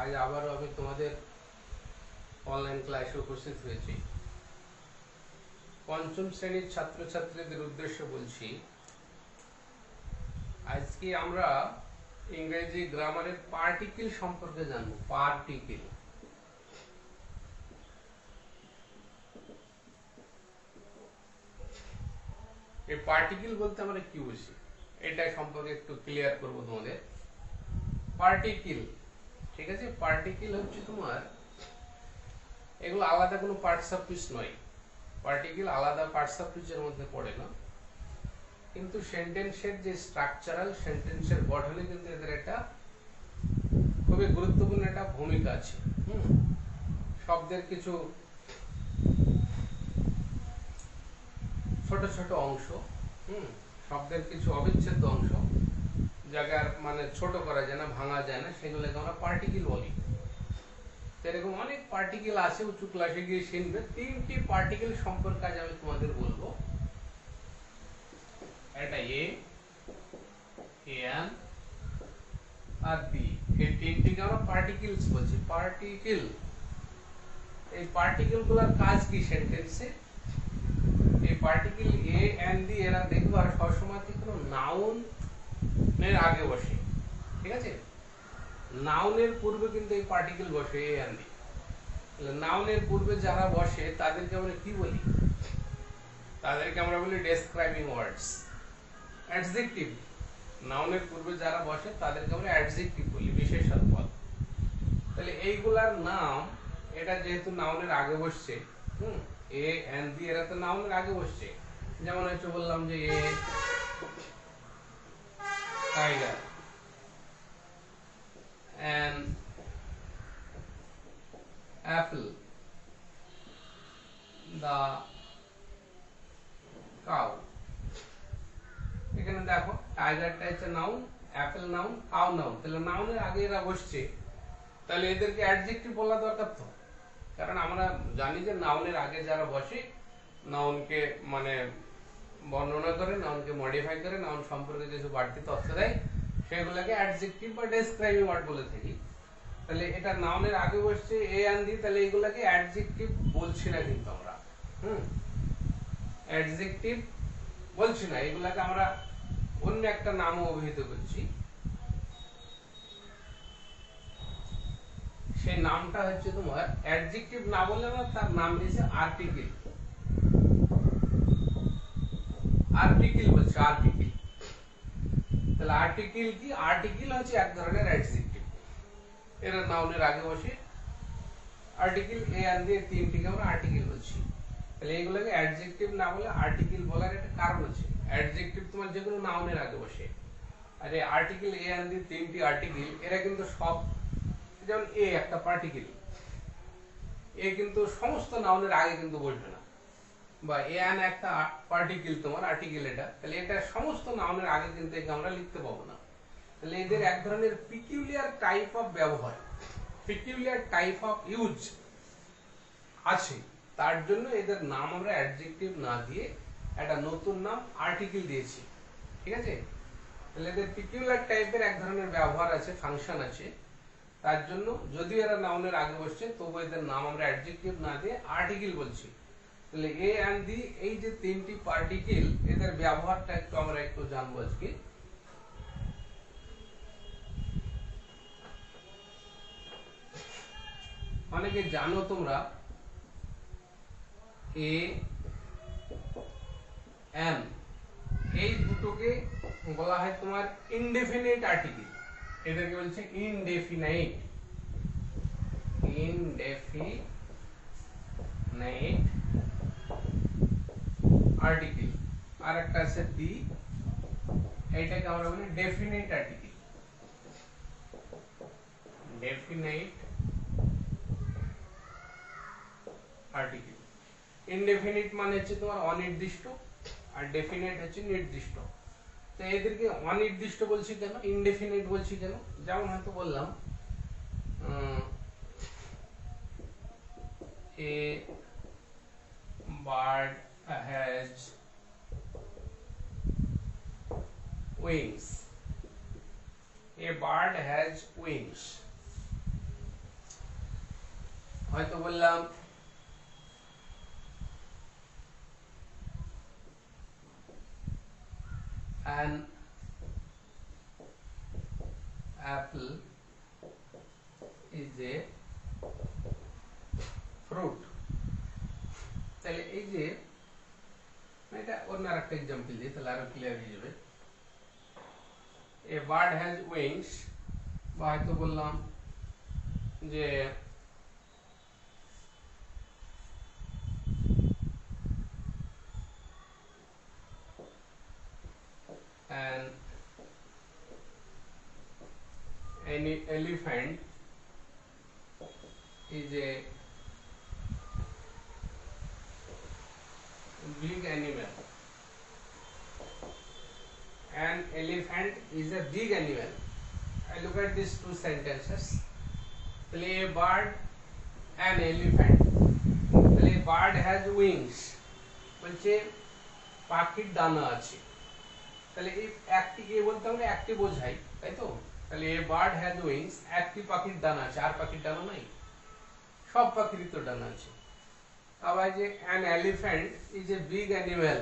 আজ আবারও আমি তোমাদের অনলাইন ক্লাসে উপস্থিত হয়েছি। পঞ্চম শ্রেণীর ছাত্রছাত্রীদের উদ্দেশ্যে বলছি, আজকে আমরা ইংরেজি গ্রামারের পার্টিকেল সম্পর্কে জানব। পার্টিকেল, এই পার্টিকেল বলতে আমরা কি বুঝি এটা সম্পর্কে একটু ক্লিয়ার করব তোমাদের। পার্টিকেল, ঠিক আছে, পার্টিকেল হচ্ছে তোমার, এগুলো আলাদা কোনো পার্টস অফ স্পিচ নয়। পার্টিকেল আলাদা পার্টস অফ স্পিচের মধ্যে পড়ে না, কিন্তু সেন্টেন্সের যে স্ট্রাকচারাল সেন্টেন্সের গঠনে কিন্তু এদের একটা খুবই গুরুত্বপূর্ণ একটা ভূমিকা আছে। শব্দের কিছু ছোট ছোট অংশ, শব্দের কিছু অবিচ্ছেদ্য অংশ জায়গার মানে ছোট করা যায় না, ভাঙা যায় না, সেগুলোকে আমরা পার্টিকেল বলি। এরকম অনেক পার্টিকেল আছে, উঁচু ক্লাসে গিয়ে শিখবে। তিনটি পার্টিকেল সম্পর্কে আজ আমি তোমাদের বলবো। এটা এ, এন আর বি, এই তিনটিকে আমরা পার্টিকেলস বলছি। পার্টিকেল, এই পার্টিকেল গুলোর কাজ কি সেন্টেন্সে? এই পার্টিকেল এ এন ডি এরা দেখবা সবসময় কোনো নাউন এর আগে বসে, ঠিক আছে? নাউনের পূর্বে কিন্তু এই পার্টিকেল বসে এ এন ডি। নাউনের পূর্বে যারা বসে তাদেরকে আমরা কি বলি? তাদেরকে আমরা বলি ডেসক্রাইবিং ওয়ার্ডস, অ্যাডজেক্টিভ। নাউনের পূর্বে যারা বসে তাদেরকে আমরা অ্যাডজেক্টিভ বলি, বিশেষণ পদ। তাহলে এইগুলার নাম, এটা যেহেতু নাউনের আগে বসছে, এ এন ডি এরা তো নাউনের আগে বসছে। যেমন হচ্ছে বললাম যে a tiger, an apple, the cow. এখানে দেখো টাইগারটা হচ্ছে noun, apple noun, cow noun. তাহলে নাউনের আগে এরা বসছে, তাহলে এদেরকে অ্যাডজেক্টিভ বলা দরকার তো। কারণ আমরা জানি যে নাউনের আগে যারা বসে নাউনকে মানে বর্ণনা করে, নাউনকে মডিফাই করে, নাউন সম্পর্কে কিছু বাড়তি তথ্য দেয়, সেগুলোকে অ্যাডজেক্টিভ বা ডেসক্রাইবিং ওয়ার্ড বলে থাকি। তাহলে এটা নাউনের আগে বসছে এ এন ডি, তাহলে এগুলাকে অ্যাডজেক্টিভ বলছি না কিন্তু আমরা। অ্যাডজেক্টিভ বলছি না, এগুলাকে আমরা অন্য একটা নামও অভিহিত করছি। সেই নামটা হচ্ছে তোমার অ্যাডজেক্টিভ না বললে না, তার নাম দিয়েছে আর্টিকেল। আর্টিকেল বলছে, আর্টিকেল। তাহলে আর্টিকেল কি? আর্টিকেল হচ্ছে এক ধরনের অ্যাডজেক্টিভ, এরা নাউনের আগে বসে। আর্টিকেল এ এন ডি তিনটিকে আমরা আর্টিকেল বলছি। তাহলে এইগুলোকে অ্যাডজেক্টিভ না বলে আর্টিকেল বলার একটা কারণ আছে। অ্যাডজেক্টিভ তোমার যেগুলো নাউনের আগে বসে, আর এই আর্টিকেল এ এন ডি তিনটি আর্টিকেল, এরা কিন্তু সব, যেমন এ একটা পার্টিকেল, এ কিন্তু সমস্ত নাউনের আগে কিন্তু বসবে না। বা এন একটা পার্টিকেল, তোমার আর্টিকেল এটা, তাহলে এটা সমস্ত নাউনের আগে কিন্তু একে আমরা লিখতে পাবো না। তাহলে এদের এক ধরনের পিকিউলিয়ার টাইপ অফ ব্যবহার, পিকিউলিয়ার টাইপ অফ ইউজ আছে। তার জন্য এদের নাম আমরা অ্যাডজেক্টিভ না দিয়ে একটা নতুন নাম আর্টিকেল দিয়েছি, ঠিক আছে? তাহলে এদের পিকিউলিয়ার টাইপের এক ধরনের ব্যবহার আছে, ফাংশন আছে। তার জন্য যদিও এরা নাউনের আগে বসছে, তবু এদের নাম আমরা অ্যাডজেক্টিভ না দিয়ে আর্টিকেল বলছি। তাহলে এ এন্ড ডি এই যে তিনটি পার্টিকেল, এদের ব্যবহারটা একটু আমরা একটু জানবো আজকে। অনেকে জানো তোমরা এ এন এই দুটোকে বলা হয় তোমার ইনডেফিনিট আর্টিকেল। এদেরকে বলছে ইনডেফিনাইট, ইনডেফিনাইট আর্টিকেল। আর একটা আছে ডি, এইটাকে আমরা বলি definite article. Definite article. Indefinite মানে হচ্ছে তোমার অনির্দিষ্ট, আর ডেফিনিট হচ্ছে নির্দিষ্ট। তো এদেরকে অনির্দিষ্ট বলছি কেন, ইনডেফিনিট বলছি কেন? যেমন হয়তো বললাম a bird has wings, a bird has wings. হয়তো বললাম an apple is a fruit। তাহলে এই যে এটা অন্য আরেকটা एग्जांपल দিই, তাহলে আরো ক্লিয়ার হয়ে যাবে। a bird has wings, বা হয়তো বললাম যে an elephant is a big animal। An elephant is a big animal। I look at these two sentences। Play a bird, an elephant। Play bird has wings, বলছে পাখির ডানা আছে। তাহলে এই একটি কে বলতে আমরা একটি বোঝাই, তাই তো? তাহলে a bird has wings, একটি পাখির ডানা আছে, আর পাখির ডানা নাই? সব পাখিরই তো ডানা আছে। আবার যে an elephant is a big animal,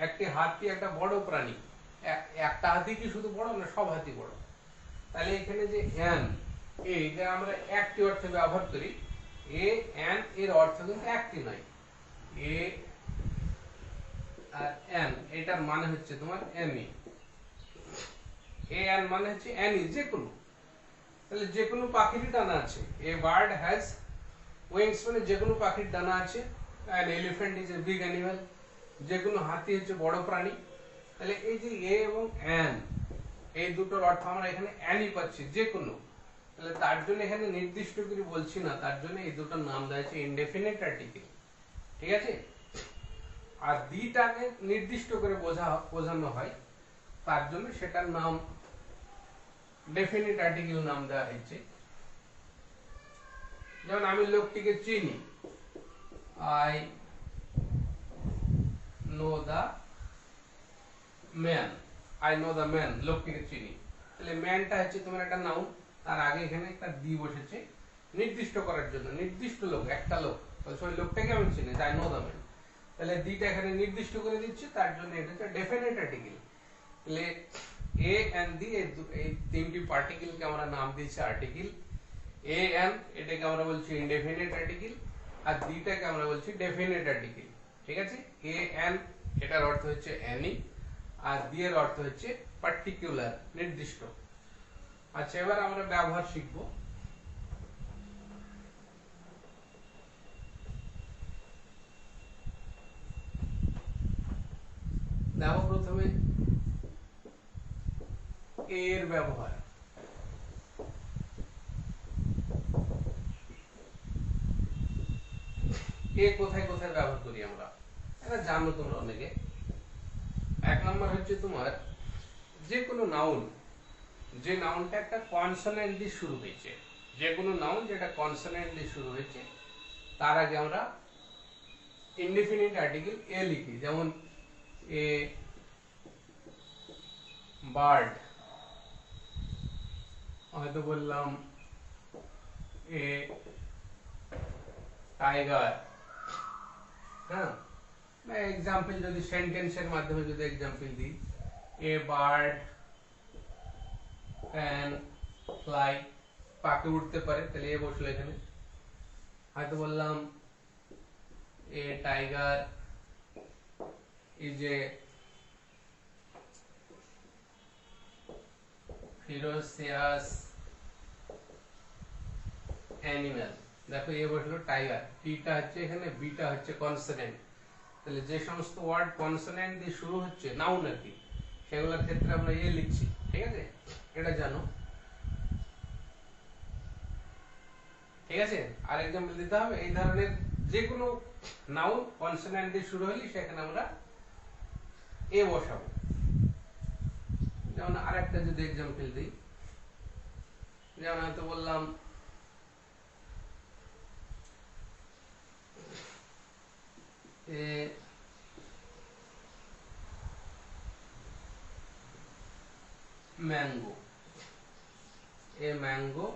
একটি হাতি একটা বড় প্রাণী। একটা হাতি কি শুধু বড় না, সব হাতি বড়। তাহলে এখানে যে an এইটা আমরা একটি অর্থে ব্যবহার করি, an এর অর্থ কিন্তু একটি নয়। a আর an এটার মানে হচ্ছে তোমার any। an মানে হচ্ছে any, যে কোনো। তাহলে যে কোনো পাখিরই ডানা আছে। a bird has wings মানে যে কোনো পাখির ডানা আছে। an elephant is a big animal, যে কোনো হাতি হচ্ছে বড় প্রাণী। তাহলে এই যে a এবং an এই দুটোর অর্থ আমরা এখানে any পাচ্ছি, যে কোনো। তাহলে তার জন্য এখানে নির্দিষ্ট করে বলছি না, তার জন্য এই দুটোর নাম দেওয়া হয়েছে ইনডেফিনিট আর্টিকেল। ঠিক আছে? আর দিটাকে নির্দিষ্ট করে বোঝানো হয়, তার জন্য সেটার নাম ডেফিনিট আর্টিকেল নাম দেওয়া হয়েছে। যেমন আমি লোকটিকে চিনি, I know the man. I know the man, লোকটিকে চিনি। তাহলে ম্যানটা হচ্ছে তোমার একটা নাউন, তার আগে এখানে একটা দি বসেছে নির্দিষ্ট করার জন্য। নির্দিষ্ট লোক, একটা লোক, ওই লোকটাকে আমি চিনি, আই নো দা ম্যান। তাহলে দিটা এখানে নির্দিষ্ট করে দিচ্ছে, তার জন্য এটা হচ্ছে ডেফিনিট আর্টিকেল। তাহলে এ এন্ড দি এই তিনটি পার্টিকেলকে আমরা নাম দিয়েছি আর্টিকেল। এ এন্ড এটাকে আমরা বলছি ইনডেফিনিট আর্টিকেল, আর দিটাকে আমরা বলছি ডেফিনিট আর্টিকেল। ঠিক আছে? এ এন্ড এটার অর্থ হচ্ছে এনি, আর দি এর অর্থ হচ্ছে পার্টিকুলার, নির্দিষ্ট। আচ্ছা, এবার আমরা ব্যবহার শিখব। দেখো প্রথমে এর ব্যবহার। এ কোথায় কোথায় ব্যবহার করি আমরা, এটা জানো তোমরা অনেকে। এক নম্বর হচ্ছে তোমার যে কোনো নাউন, যে নাউনটা একটা কনসোনেন্ট দিয়ে শুরু হয়েছে, যে কোনো নাউন যেটা কনসোনেন্ট দিয়ে শুরু হয়েছে, তার আগে আমরা ইনডিফিনিট আর্টিকেল এ লিখি। যেমন এ বার্ড, হয়তো বললাম এ টাইগার। হ্যাঁ, এক্সাম্পল যদি সেন্টেন্সের মাধ্যমে যদি এক্সাম্পল দিই, এ বার্ড ক্যান ফ্লাই, পাখি উঠতে পারে, তাহলে এ বসলো এখানে। হয়তো বললাম a tiger is a ফেরোসিয়াস animal. দেখো এ বসলো টাইগার, টিটা হচ্ছে এখানে, বিটা হচ্ছে কনসোনেন্ট। তাহলে যে সমস্ত ওয়ার্ড কনসোনেন্ট দিয়ে শুরু হচ্ছে নাউন আর কি, সেগুলোর ক্ষেত্রে আমরা এ লিখছি। ঠিক আছে? এটা জানো। ঠিক আছে? আর এক্সাম্পল দিতে হবে এই ধরনের যে কোনো নাউন কনসোনেন্ট দিয়ে শুরু হলে সেখানে আমরা এ বসাবো। যেমন আরেকটা যদি এক্সাম্পল দিই, যেমন হয়তো বললাম a mango. A mango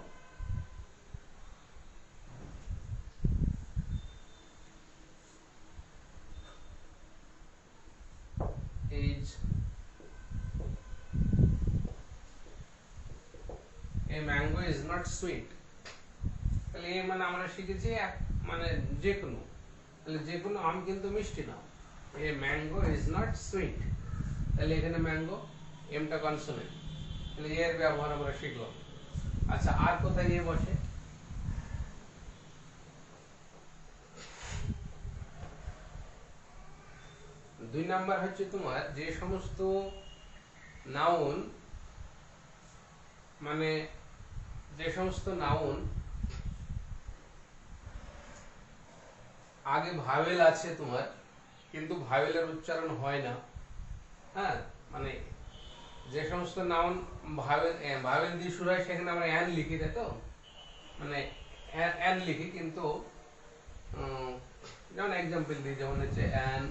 a mango is not sweet, তাহলে এ মানে আমরা শিখেছি মানে যে কোনো, তাহলে যে কোনো আম কিন্তু মিষ্টি না। A mango is not sweet, তাহলে এখানে ম্যাঙ্গো এমটা কনসোনেন্ট, তাহলে এর ব্যবহার আমরা শিখলাম। আচ্ছা, আর কোথায় এ বসে? দুই নাম্বার হচ্ছে তোমার যে সমস্ত নাউন, মানে যে সমস্ত নাউন আগে ভাওয়েল আছে তোমার কিন্তু ভাওয়েলের উচ্চারণ হয় না, হ্যাঁ, মানে যে সমস্ত নাউন ভাওয়েল দিয়ে শুরু হয় সেখানে আমরা অ্যান লিখি, তাই তো, মানে অ্যান লিখি, কিন্তু যেমন এক্সাম্পল দিই, যেমন হচ্ছে an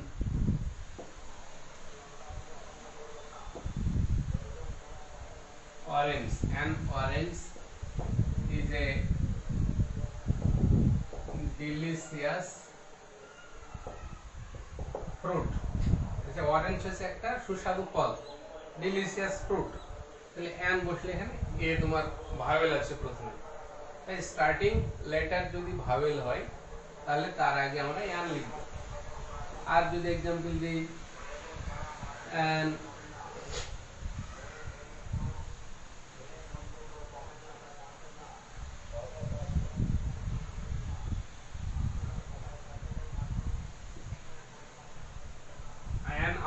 orange, an orange is a delicious fruit, আচ্ছা অরেঞ্জ হচ্ছে একটা সুস্বাদু ফল, delicious fruit, তাহলে অ্যান বসলে এখানে এ তোমার ভাওয়েল আছে প্রথমে, তাই স্টার্টিং লেটার যদি ভাওয়েল হয় তাহলে তার আগে আমরা অ্যান লিখব। আর যদি এক্সাম্পল দিই an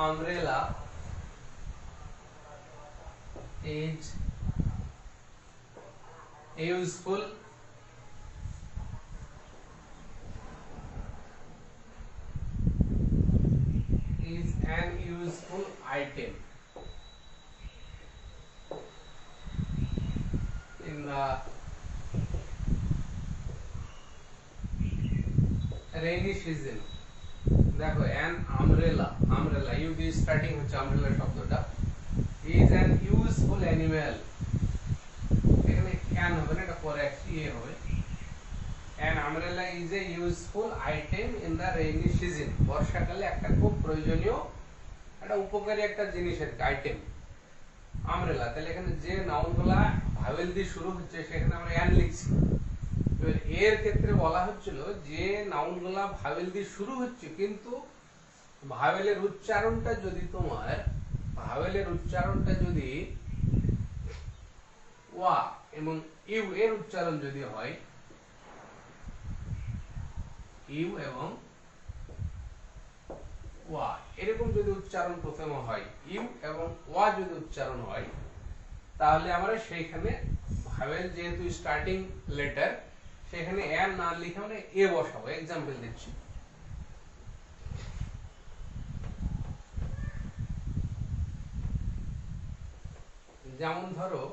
umbrella is useful an useful item in the rainy season। দেখো an umbrella, umbrella ইউ দিয়ে স্টার্টিং হচ্ছে umbrella শব্দটা, is an useful animal, এখানে can হবে না, এটা পরে এ হবে। an umbrella is a useful item in the rainy season, বর্ষাকালে একটা খুব প্রয়োজনীয় একটা উপকারী একটা জিনিসের আইটেম আমব্রেলা। তাহলে এখানে যে নাউনগুলা ভাওয়েল দিয়ে শুরু হচ্ছে সেখানে আমরা অ্যান লিখছি। এবার এর ক্ষেত্রে বলা হচ্ছিল যে নাউনগুলা ভাওয়েল দিয়ে শুরু হচ্ছে কিন্তু ভাওয়েলের উচ্চারণটা যদি ওয়া এবং ইউ এর উচ্চারণ যদি হয়, ইউ এবং ওয়া এরকম যদি উচ্চারণ প্রথমে হয়, ইউ এবং ওয়া যদি উচ্চারণ হয়, তাহলে আমরা সেইখানে ভাওয়েল যেহেতু স্টার্টিং লেটার সেখানে অ্যান না লিখে আমরা এ বসাবো। এক্সাম্পল দিচ্ছি, যেমন ধরো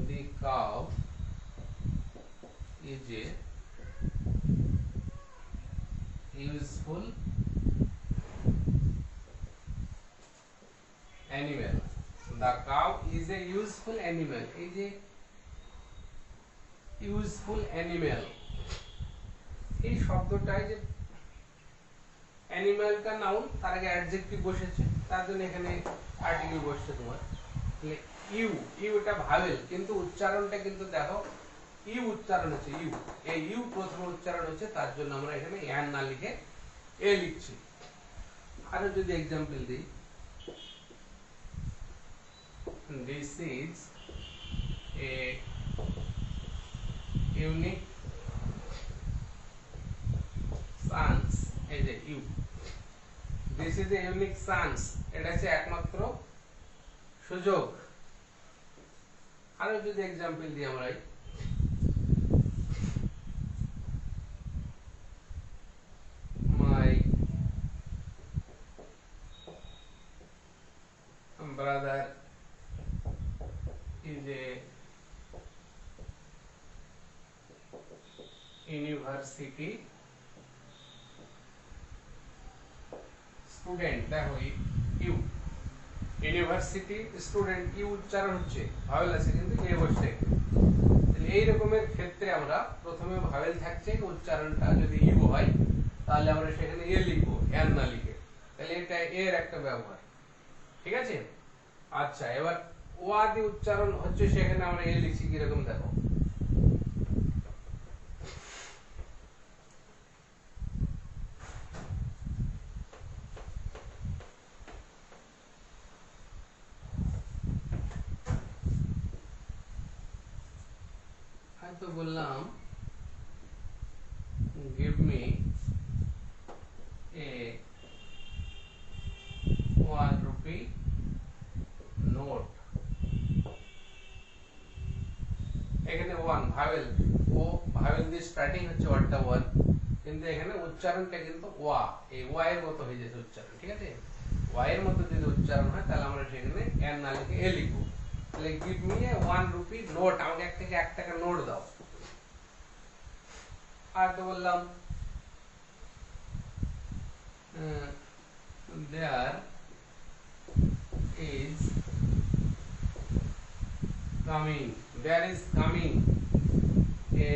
the cow is a useful animal, the cow is a useful animal, এই যে ইউজফুল অ্যানিমেল এই শব্দটাই যে অ্যানিমেলটা নাউন, তার আগে অ্যাডজেক্টিভ বসেছে, তার জন্য এখানে আর্টিকেল বসছে তোমার। তাহলে ইউ, ইউ এটা ভাওয়েল কিন্তু উচ্চারণটা কিন্তু দেখো ইউ উচ্চারণ হচ্ছে, ইউ, এই ইউ প্রথম উচ্চারণ হচ্ছে, তার জন্য আমরা এখানে অ্যান না লিখে এ লিখছি। আরো যদি এক্সাম্পল দিই, this is a unique chance, এই যে you, this is a unique chance, এটা হচ্ছে একমাত্র সুযোগ। আরো যদি এক্সাম্পল দিই আমরা, my brother is a university student, দেখো ইউ ইউনিভার্সিটি স্টুডেন্ট, ইউ উচ্চারণ হচ্ছে, ভাওয়েল আছে কিন্তু এ বসছে। এই রকমের ক্ষেত্রে আমরা প্রথমে ভাওয়েল থাকছে, উচ্চারণটা যদি ইউ হয় তাহলে আমরা সেখানে এ লিখবো অ্যান না লিখে, তাহলে এটা এর একটা ব্যবহার, ঠিক আছে। আচ্ছা, এবার ওয়া দিয়ে উচ্চারণ হচ্ছে সেখানে আমরা এ লিখছি কিরকম দেখো তো বললাম give me a 1 rupee note এখানে 1 ভাওয়েল ও ভাওয়েল দিয়ে স্টার্টিং হচ্ছে ওয়ার্ডটা 1 কিন্তু এখানে উচ্চারণটা কিন্তু ওয়া এই ওয়া এর মতো হয়ে যাচ্ছে উচ্চারণ ঠিক আছে ওয়া এর মতো যদি উচ্চারণ হয় তাহলে আমরা সেখানে এন না লিখে এ লিখব তাহলে give me a 1 rupee note আমাকে এক থেকে 1 টাকা নোট দাও আর তো বললাম there is coming a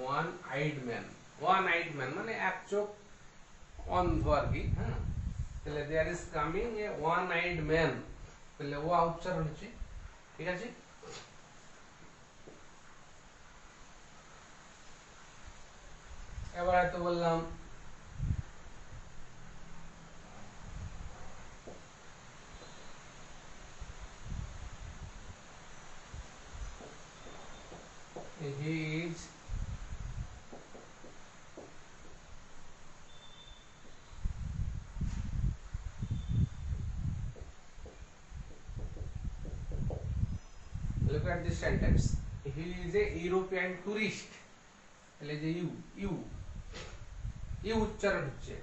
one-eyed man one-eyed man মানে এক চোখ অন্ধ আর কি হ্যাঁ তাহলে there is coming a one-eyed man তাহলে ওয়া উচ্চারণ হচ্ছে ঠিক আছে এবার তো বললাম he is look at this sentence he is a European tourist তাহলে যে ইউ উচ্চারণ হচ্ছে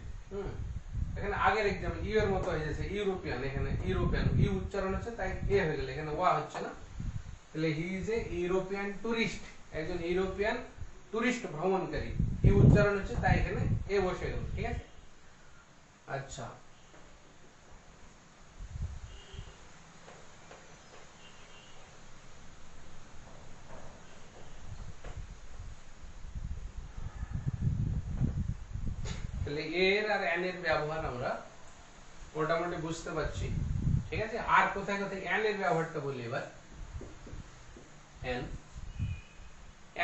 এখানে আগের एग्जांपल ইউ এর মতো হয়ে যাচ্ছে ইউরোপিয়ান এখানে ইউরোপিয়ান ইউ উচ্চারণ হচ্ছে তাই এ হয়ে গেল এখানে ওয়া হচ্ছে না তাহলে he is a European tourist একজন ইউরোপিয়ান টুরিস্ট ভ্রমণকারী ইউ উচ্চারণ হচ্ছে তাই এখানে এ বসে গেল ঠিক আছে আচ্ছা তাহলে এর আর এন এর ব্যবহার আমরা মোটামুটি বুঝতে পারছি ঠিক আছে আর কোথায় কোথায় এন এর ব্যবহারটা বলি এবার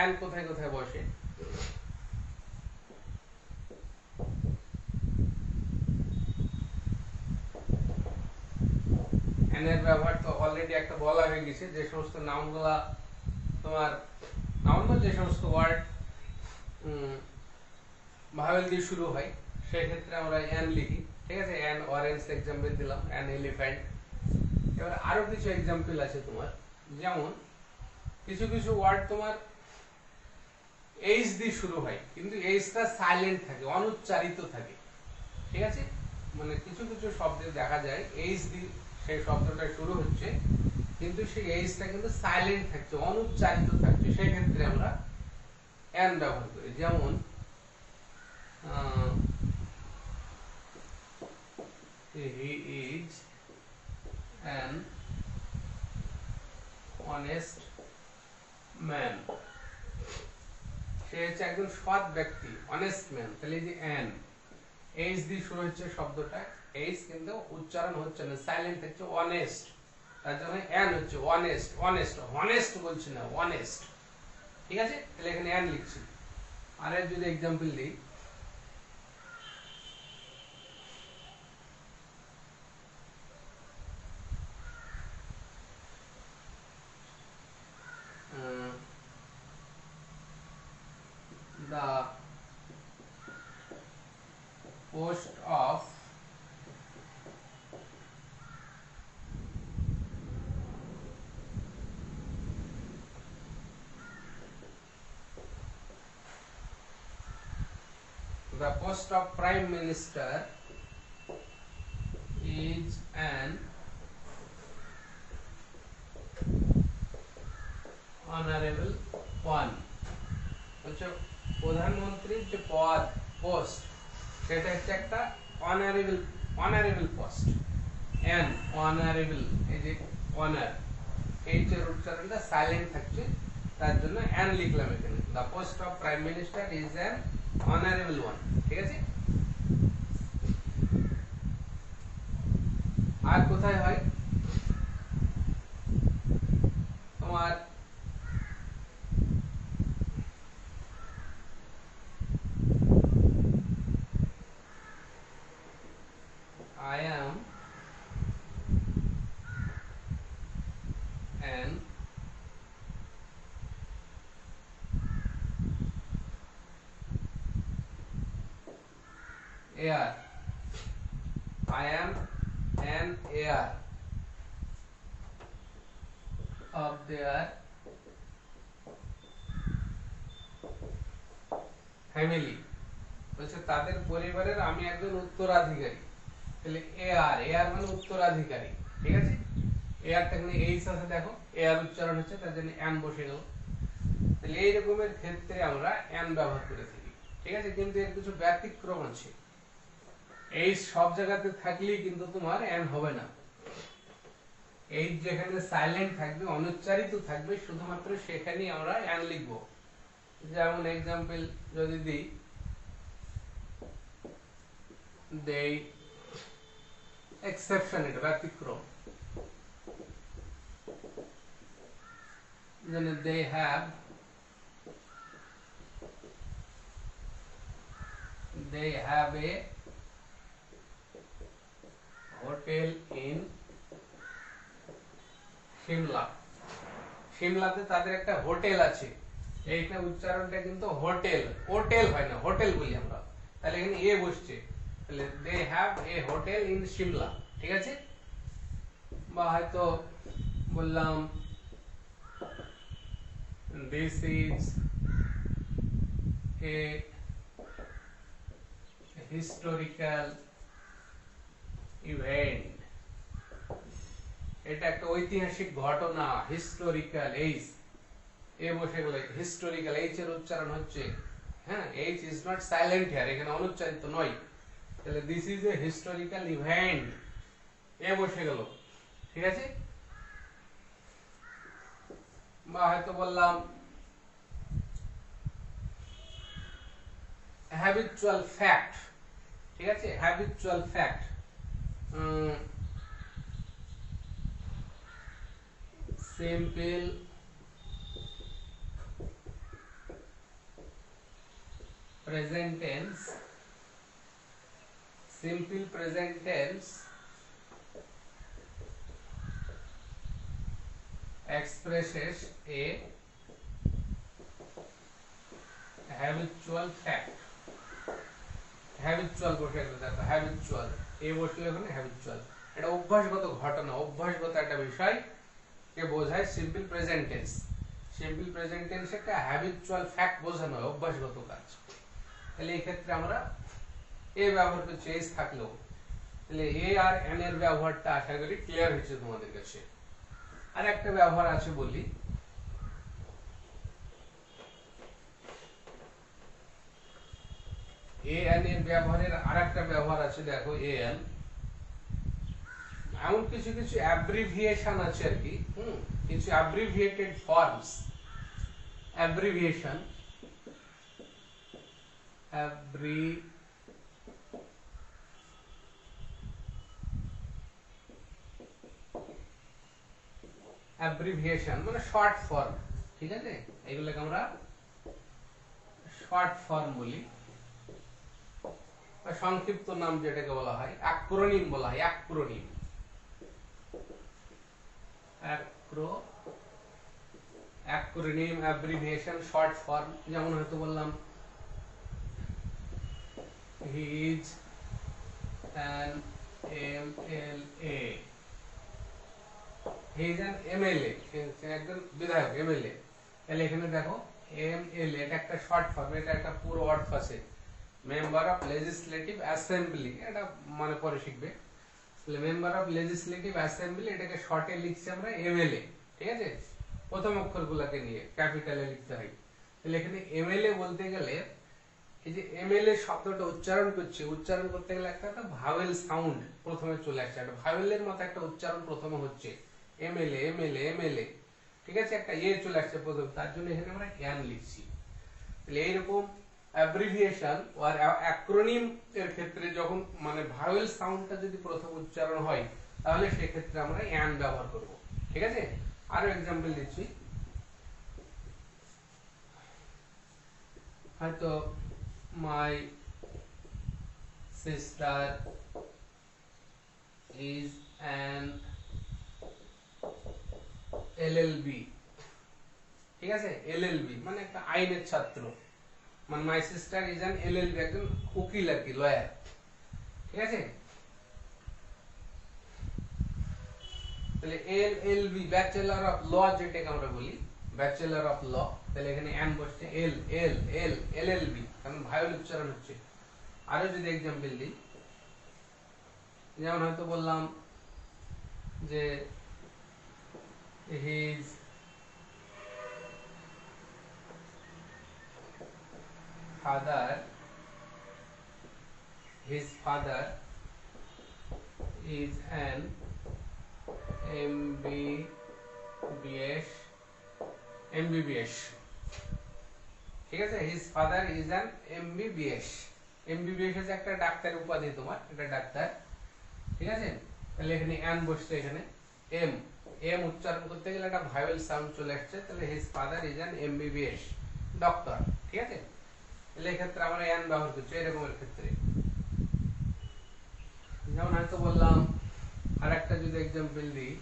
এন কোথায় কোথায় বসে এন এর ব্যবহার তো অলরেডি একটা বলা হয়ে গেছে যে সমস্ত নাউনগুলা তোমার নাউন বা যে সমস্ত ওয়ার্ড ভাওয়েল দিয়ে শুরু হয় সেই ক্ষেত্রে আমরা এন লিখি ঠিক আছে এন অরেঞ্জ एग्जांपल দিলাম এন এলিফ্যান্ট এবার আরো কিছু एग्जांपल আছে তোমার যেমন কিছু কিছু ওয়ার্ড তোমার এইচ দিয়ে শুরু হয় কিন্তু এইচটা সাইলেন্ট থাকে অনুচ্চারিত থাকে ঠিক আছে মানে কিছু কিছু শব্দে দেখা যায় এইচ দিয়ে সেই শব্দটা শুরু হচ্ছে কিন্তু সেই এইচটা কিন্তু সাইলেন্ট থাকছে অনুচ্চারিত থাকছে সেই ক্ষেত্রে আমরা এন ব্যবহার করি যেমন he is an honest man সে হচ্ছে একজন সৎ ব্যক্তি অনেস্ট ম্যান তাহলে এই যে এন এইচ দিয়ে শুরু হচ্ছে শব্দটা এইচ কিন্তু উচ্চারণ হচ্ছে না সাইলেন্ট হচ্ছে অনেস্ট তার জন্য এন হচ্ছে অনেস্ট বলছি না অনেস্ট ঠিক আছে তাহলে এখানে এন লিখছি আর এর যদি एग्जांपल দিই the post of prime minister is an honorable one বলছে প্রধানমন্ত্রীর যে পদ পোস্ট সেটা হচ্ছে একটা অনারেবল পোস্ট অনারেবল এই যে অনার এইচ এর উচ্চারণটা সাইলেন্ট থাকছে তার জন্য অ্যান লিখলাম এখানে। The post of prime minister is an honourable one. ঠিক আছে, আর কোথায় হয় তোমার I am an heir. I am an heir of their family. বলছে তাদের পরিবারের আমি একজন উত্তরাধিকারী। তাহলে এআর, এআর মানে উত্তরাধিকারী। ঠিক আছে, এআরটা এখানে এইচ আছে, দেখো এআর উচ্চারণ হচ্ছে, তার জন্য অ্যান বসে গেল। তাহলে এই রকমের ক্ষেত্রে আমরা অ্যান ব্যবহার করে থাকি। ঠিক আছে, কিন্তু এর কিছু ব্যতিক্রম আছে। এই সব জায়গাতে থাকলেই কিন্তু তোমার অ্যান হবে না। এই যেখানে সাইলেন্ট থাকবে, অনুচ্চারিত থাকবে, শুধুমাত্র সেখানেই আমরা অ্যান লিখব। যেমন এক্সাম্পল যদি দিই, দেই এক্সেপশন, এটা ব্যতিক্রম। যেন they have a hotel in Shimla. শিমলাতে তাদের একটা হোটেল আছে। এইটা উচ্চারণটা কিন্তু হোটেল, হোটেল হয় না, হোটেল বলি আমরা। তাহলে এখানে এ বসছে, তাহলে they have a hotel in Shimla. ঠিক আছে, বা হয়তো বললাম this is a historical event, এটা একটা ঐতিহাসিক ঘটনা। হিস্টোরিক্যাল, এইচ এ বসে গেলে হিস্টোরিক্যাল, এইচ এর উচ্চারণ হচ্ছে, হ্যাঁ, H is not silent here, এখানে অনুচ্চারিত নয়। তাহলে this is a historical event, a বসে গেল। ঠিক আছে, বা হয়তো বললাম হ্যাবিচুয়াল ফ্যাক্ট। ঠিক আছে, habitual fact, simple present tense, simple present tense expresses a habitual fact. habitual বসে গেল, দেখো habitual, এ বসলে ওখানে habitual, এটা অভ্যাসগত ঘটনা, অভ্যাসগত একটা বিষয় কে বোঝায় simple present tense. Simple present tense একটা হ্যাবিচুয়াল ফ্যাক্ট বোঝানো হয়, অভ্যাসগত কাজ। তাহলে এই ক্ষেত্রে আমরা এ ব্যবহার করছি, এস থাকলেও। তাহলে এ আর এন এর ব্যবহারটা আশা করি ক্লিয়ার হয়েছে তোমাদের কাছে। আর একটা ব্যবহার আছে বলি, এ এন এর ব্যবহারের আরেকটা ব্যবহার আছে, দেখো এ এন এমন কিছু কিছু অ্যাব্রিভিয়েশন আছে আর কি, কিছু অ্যাব্রিভিয়েটেড ফর্মস, অ্যাব্রিভিয়েশন, অ্যাব্রিভিয়েশন মানে শর্ট ফর্ম। ঠিক আছে, এগুলোকে আমরা শর্ট ফর্ম বলি, বা সংক্ষিপ্ত নাম যেটাকে বলা হয়, অ্যাক্রোনিম বলা হয়, acronym, acronym, abbreviation, short form. যেমন হয়তো বললাম he is an MLA, he is an MLA, সে একজন বিধায়ক, MLA। তাহলে এখানে দেখো MLA, এটা একটা শর্ট ফর্ম, এটা একটা পুরো অর্থ আছে, মেম্বার অফ লেজিসলেটিভ অ্যাসেম্বলি, এটা মানে পরে শিখবে। তাহলে মেম্বার অফ লেজিসলেটিভ অ্যাসেম্বলি, এটাকে শর্টে লিখছি আমরা MLA। ঠিক আছে, প্রথম অক্ষরগুলোকে নিয়ে ক্যাপিটালে লিখতে হয়। তাহলে এখানে MLA বলতে গেলে এই যে MLA শব্দটা উচ্চারণ করছে, উচ্চারণ করতে গেলে একটা ভাওয়েল সাউন্ড প্রথমে চলে আসছে, একটা ভাওয়েলের মতো একটা উচ্চারণ প্রথমে হচ্ছে MLA, MLA, MLA। ঠিক আছে, একটা এ চলে আসছে প্রথম, তার জন্য এখানে আমরা অ্যান লিখছি। তাহলে এইরকম অ্যাব্রিভিয়েশন আর অ্যাক্রোনিম এর ক্ষেত্রে যখন মানে ভাওয়েল সাউন্ডটা যদি প্রথম উচ্চারণ হয় তাহলে সেক্ষেত্রে আমরা অ্যান ব্যবহার করব। ঠিক আছে, আরো এক্সাম্পল দিচ্ছি। হয়তো my sister is an LLB. ঠিক আছে, এলএলবি মানে একটা আইনের ছাত্র, মানে my sister is an LLB, একজন উকিল আর কি, লয়ার। ঠিক আছে, তাহলে এলএলবি ব্যাচেলর অফ ল যেটাকে আমরা বলি, ব্যাচেলর অফ ল, তাহলে এখানে এম বসছে, এল এল এল এলএলবি, কারণ ভায়োল উচ্চারণ হচ্ছে। আরো যদি एग्जांपल দিই, যেমন হয়তো বললাম যে his father is an MBBS ঠিক আছে, his father is an MBBS হচ্ছে একটা ডাক্তারের উপাধি, তোমার এটা ডাক্তার। ঠিক আছে, তাহলে এখানে এন বসছে, এখানে এম উচ্চারণ করতে গেলে একটা ভাওয়েল সাউন্ড চলে আসছে, তাহলে his father is an MBBS doctor. ঠিক আছে, তাহলে এই ক্ষেত্রে আমরা এন ব্যবহার করছি এরকমের ক্ষেত্রে। যেমন হয়তো বললাম, আর একটা যদি एग्जांपल দিই,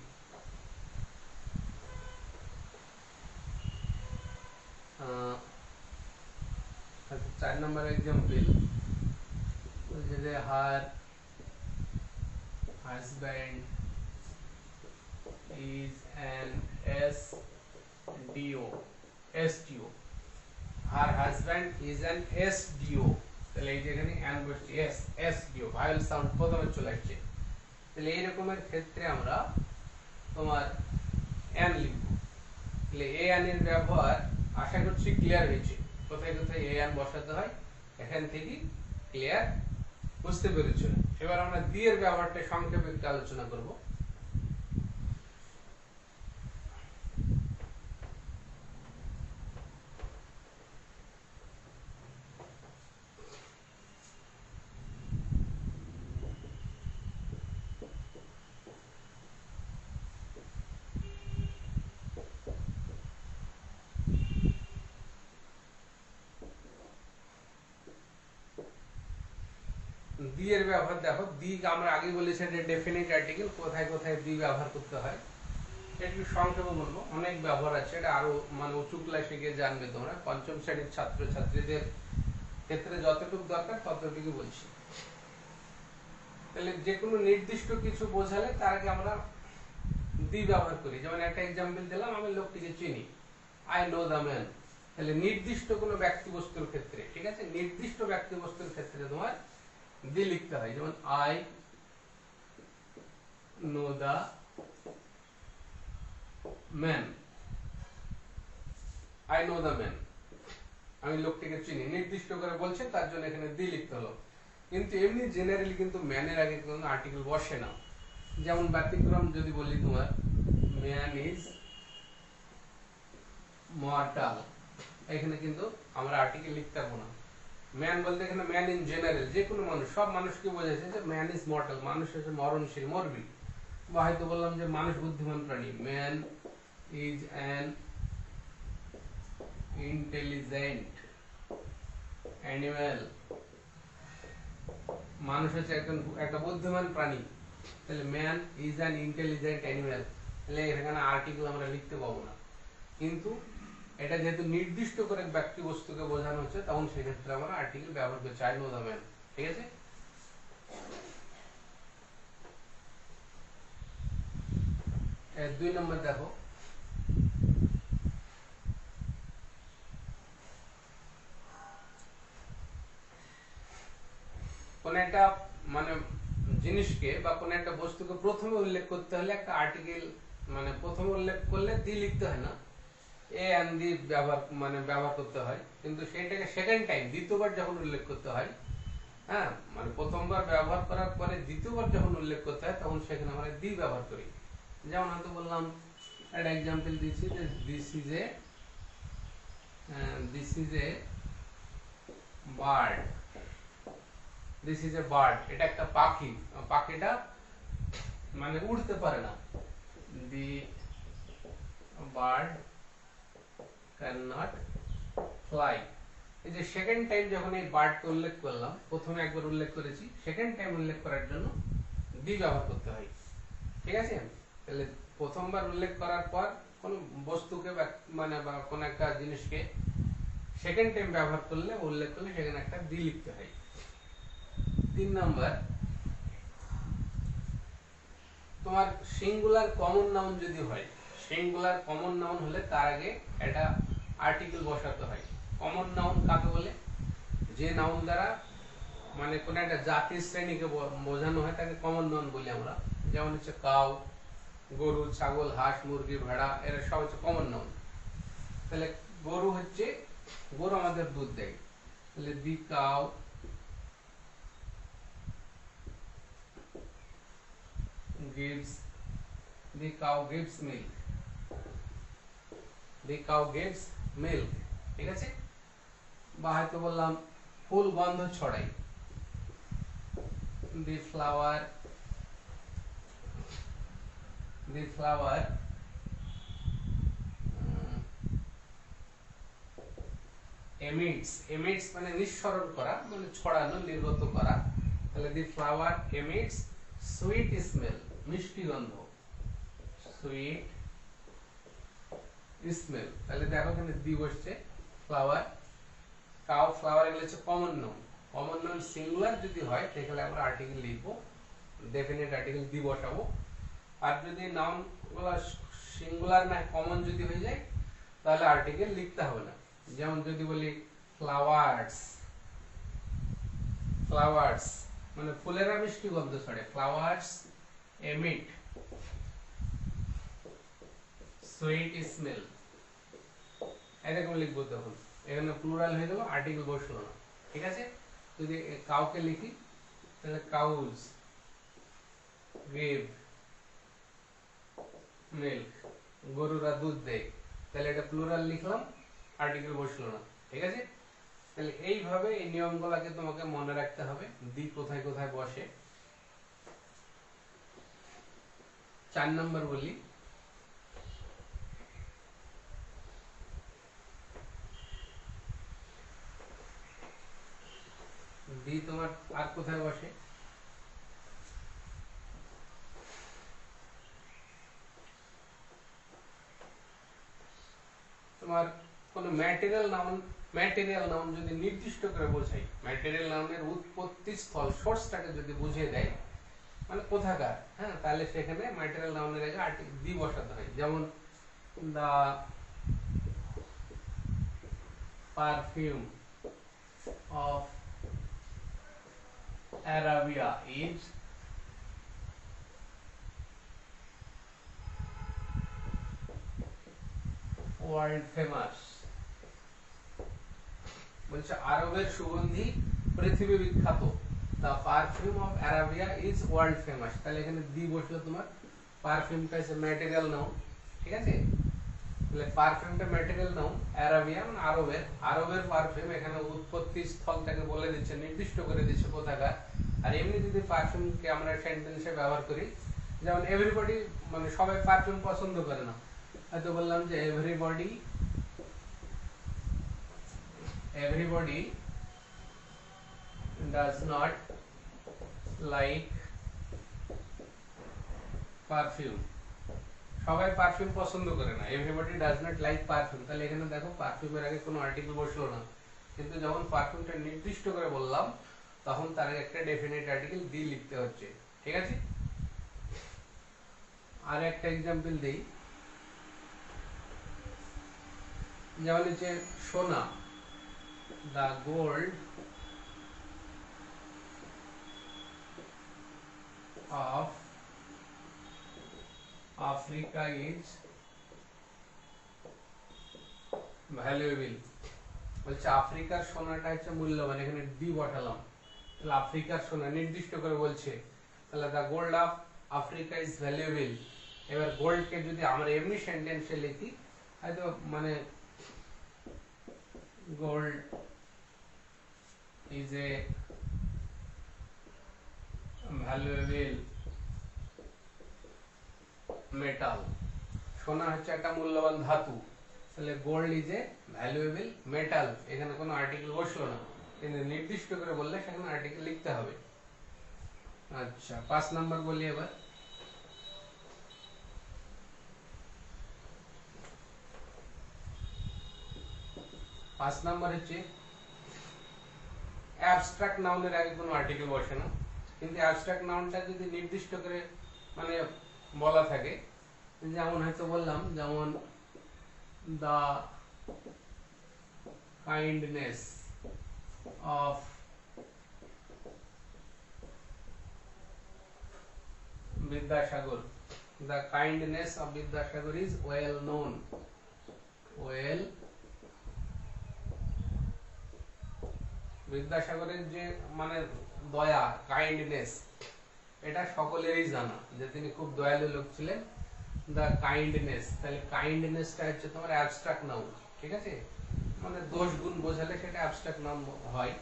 4 নম্বর एग्जांपल, যে her husband is an SDO, her husband is an SDO, তাহলে এই যে এখানে অ্যান বসছে, SDO ভাওয়েল সাউন্ড প্রথমে চলে আসছে। তাহলে এই রকমের ক্ষেত্রে আমরা তোমার অ্যান লিখব। তাহলে এ অ্যান এর ব্যবহার আশা করছি ক্লিয়ার হয়েছে, কোথায় কোথায় এ অ্যান বসাতে হয় এখান থেকে ক্লিয়ার বুঝতে পেরেছো। এবার আমরা দি এর ব্যবহারটা সংক্ষেপে একটু আলোচনা করব। দি এর ব্যবহার দেখো, দি আমরা আগে বলেছি যে ডেফিনিট আর্টিকেল, কোথায় কোথায় দি ব্যবহার করতে হয় একটু সংক্ষেপে বলবো। অনেক ব্যবহার আছে, এটা আরো মানে উঁচু ক্লাসে গিয়ে জানবে তোমরা, পঞ্চম শ্রেণীর ছাত্রছাত্রীদের ক্ষেত্রে যতটুকু দরকার ততটুকু বলছি। তাহলে যে কোনো নির্দিষ্ট কিছু বোঝালে তার আগে আমরা দি ব্যবহার করি। যেমন একটা एग्जांपल দিলাম, আমি লোকটিকে চিনি, আই নো দ্য ম্যান। তাহলে নির্দিষ্ট কোনো ব্যক্তিবস্তুর ক্ষেত্রে, ঠিক আছে, নির্দিষ্ট ব্যক্তিবস্তুর ক্ষেত্রে তোমার দি লিখতে হয়। যেমন I know the man, I know the man, আমি লোকটিকে চিনি, নির্দিষ্ট করে বলছে তার জন্য এখানে দি লিখতে হলো। কিন্তু এমনি জেনারেলি কিন্তু ম্যানের আগে কোনো আর্টিকেল বসে না। যেমন ব্যতিক্রম যদি বলি তোমার, ম্যান ইজ মর্টাল, এখানে কিন্তু আমরা আর্টিকেল লিখতে পারবো না। ম্যান বলতে এখানে ম্যান ইন জেনারেল, যে কোনো মানুষ, সব মানুষকে বোঝাচ্ছে যে ম্যান ইজ মর্টাল, মানুষ হচ্ছে মরণশীল, মরবি। বা হয়তো বললাম যে মানুষ বুদ্ধিমান প্রাণী, man is an intelligent animal, মানুষ হচ্ছে একটা বুদ্ধিমান প্রাণী। তাহলে man is an intelligent animal, তাহলে এখানে আর্টিকেল আমরা লিখতে পাবো না। কিন্তু এটা যেহেতু নির্দিষ্ট করে ব্যক্তি বস্তুকে বোঝানো হচ্ছে, তখন সেক্ষেত্রে আমরা আর্টিকেল ব্যবহার করছি, আই নো দ্য ম্যান। ঠিক আছে, দুই নম্বর দেখো, কোন একটা মানে জিনিসকে বা কোন একটা বস্তুকে প্রথমে উল্লেখ করতে হলে একটা আর্টিকেল মানে প্রথমে উল্লেখ করলে দি লিখতে হয় না, এ এন দি ব্যবহার করতে হয়। কিন্তু সেটাকে সেকেন্ড টাইম, দ্বিতীয়বার যখন উল্লেখ করতে হয়, হ্যাঁ, মানে প্রথমবার ব্যবহার করার পরে দ্বিতীয়বার যখন উল্লেখ করতে হয় তখন সেখানে আমরা দি ব্যবহার করি। যেমন হয়তো বললাম an example this is a bird. This is a bird. এটা একটা পাখি, পাখিটা মানে উড়তে পারে না। The bird cannot fly. এই যে সেকেন্ড টাইম যখন এই বার্ডকে উল্লেখ করলাম, প্রথমে একবার উল্লেখ করেছি, সেকেন্ড টাইম উল্লেখ করার জন্য দি ব্যবহার করতে হয়। ঠিক আছে? তাহলে প্রথমবার উল্লেখ করার পর কোন বস্তুকে মানে বা কোন একটা জিনিসকে সেকেন্ড টাইম ব্যবহার করলে, উল্লেখ করলে সেখানে একটা দি লিখতে হয়। 3 নাম্বার, তোমার সিঙ্গুলার কমন নাউন যদি হয়, সিঙ্গুলার কমন নাউন হলে তার আগে একটা আর্টিকেল বসাতে হয়। কমন নাউন কাকে বলে? যে নাউন দ্বারা মানে কোন একটা জাতির শ্রেণীকে বোঝানো হয় তাকে কমন নাউন বলি আমরা। যেমন হচ্ছে কাউ, গরু, ছাগল, হাঁস, মুরগি, ভেড়া, এরা সব হচ্ছে কমন নাউন। তাহলে গরু হচ্ছে, গরু আমাদের দুধ দেয়, তাহলে the cow gives milk. The cow gives milk. ঠিক আছে? বা হয়তো বললাম ফুল গন্ধ ছড়ায়, the flower emits মানে নিঃসরণ করা, মানে ছড়ানো, নির্গত করা। তাহলে the flower emits sweet smell, মিষ্টি গন্ধ, sweet smell। তাহলে দেখো এখানে দি বসছে, ফ্লাওয়ার, কাউ, ফ্লাওয়ার, এগুলো হচ্ছে common noun. Common noun singular যদি হয় তাহলে আমরা আর্টিকেল লিখবো, ডেফিনিট আর্টিকেল দি বসাবো। আর যদি নাউন গুলো সিঙ্গুলার না কমন যদি হয়ে যায় তাহলে আর্টিকেল লিখতে হবে না। যেমন যদি বলি ফ্লাওয়ার্স, ফ্লাওয়ার্স মানে ফুলেরা মিষ্টি গন্ধ ছড়ে, ফ্লাওয়ার্স emit sweet smell। এরকম লিখবো, তখন এখানে প্লুরাল হয়ে গেল, আর্টিকেল বসলো না। ঠিক আছে? যদি কাউকে লিখি তাহলে কাউজ give milk, গরুরা দুধ দেয়, তাহলে এটা প্লুরাল লিখলাম, আর্টিকেল বসলো না। ঠিক আছে? তাহলে এইভাবে এই নিয়মগুলোকে তোমাকে মনে রাখতে হবে, দি কোথায় কোথায় বসে। 4 নম্বর বলি, দি তোমার আর কোথায় বসে? তোমার কোন ম্যাটেরিয়াল নাউন যদি নির্দিষ্ট করে বোঝাই, ম্যাটেরিয়াল নাউনের উৎপত্তি স্থল, সোর্সটাকে যদি বুঝিয়ে দেয়, মানে কোথাকার, হ্যাঁ, তাহলে সেখানে ম্যাটেরিয়াল নাউনের আগে আর্টিকেল দি বসাতে হয়। যেমন the perfume of Arabia is world famous. বলছে আরবের সুগন্ধি পৃথিবী বিখ্যাত, the perfume of Arabia is world famous. তাহলে এখানে দি বসলো, তোমার পারফিউমটা হচ্ছে ম্যাটেরিয়াল নাউন। ঠিক আছে? তাহলে পারফিউমটা ম্যাটেরিয়াল নাউন, অ্যারাবিয়া মানে আরবের পারফিউম, এখানে উৎপত্তি স্থলটাকে বলে দিচ্ছে, নির্দিষ্ট করে দিচ্ছে কোথাকার। আর এমনি যদি পারফিউমকে আমরা সেন্টেন্সে ব্যবহার করি, যেমন এভরিবডি মানে সবাই পারফিউম পছন্দ করে না, হয়তো বললাম যে everybody does not like perfume, সবাই পারফিউম পছন্দ করে না, everybody does not like perfume. তাহলে এখানে দেখো পারফিউমের আগে কোনো আর্টিকেল বসলো না, কিন্তু যখন পারফিউমটা নির্দিষ্ট করে বললাম তখন তার আগে একটা ডেফিনিট আর্টিকেল দি লিখতে হচ্ছে। ঠিক আছে? আর একটা एग्जांपल দেই, যেমন হচ্ছে সোনা, the gold of Africa is valuable। বলছে আফ্রিকার সোনাটা হচ্ছে মূল্যবান, এখানে ডি বসালাম, তাহলে আফ্রিকার সোনা নির্দিষ্ট করে বলছে, তাহলে the gold of Africa is valuable, এবার গোল্ডকে যদি আমরা এমনি সেন্টেন্সে লিখি হয়তো মানে gold is a valuable metal, সোনা হচ্ছে একটা মূল্যবান ধাতু, তাহলে gold is a valuable metal, এখানে কোনো আর্টিকেল বসলো না, কিন্তু নির্দিষ্ট করে বললে সেখানে আর্টিকেল লিখতে হবে। আচ্ছা 5 নাম্বার বলি এবার। 5 নাম্বার হচ্ছে অ্যাবস্ট্রাক্ট নাউনের আগে কোনো আর্টিকেল বসে না, কিন্তু অ্যাবস্ট্রাক্ট নাউনটা যদি নির্দিষ্ট করে মানে বলা থাকে, যেমন হয়তো বললাম যেমন the kindness of Vidyasagar, the kindness of Vidyasagar is well known, well বিদ্যাসাগরের যে মানে দয়া কাইন্ডনেস এটা সকলেরই জানা যে তিনি খুব দয়ালু লোক ছিলেন, the kindness, তাহলে কাইন্ডনেসটা হচ্ছে তোমার অ্যাবস্ট্রাক্ট নাউন, ঠিক আছে, মানে দোষ গুণ বোঝালে সেটা অ্যাবস্ট্রাক্ট নাউন হয়।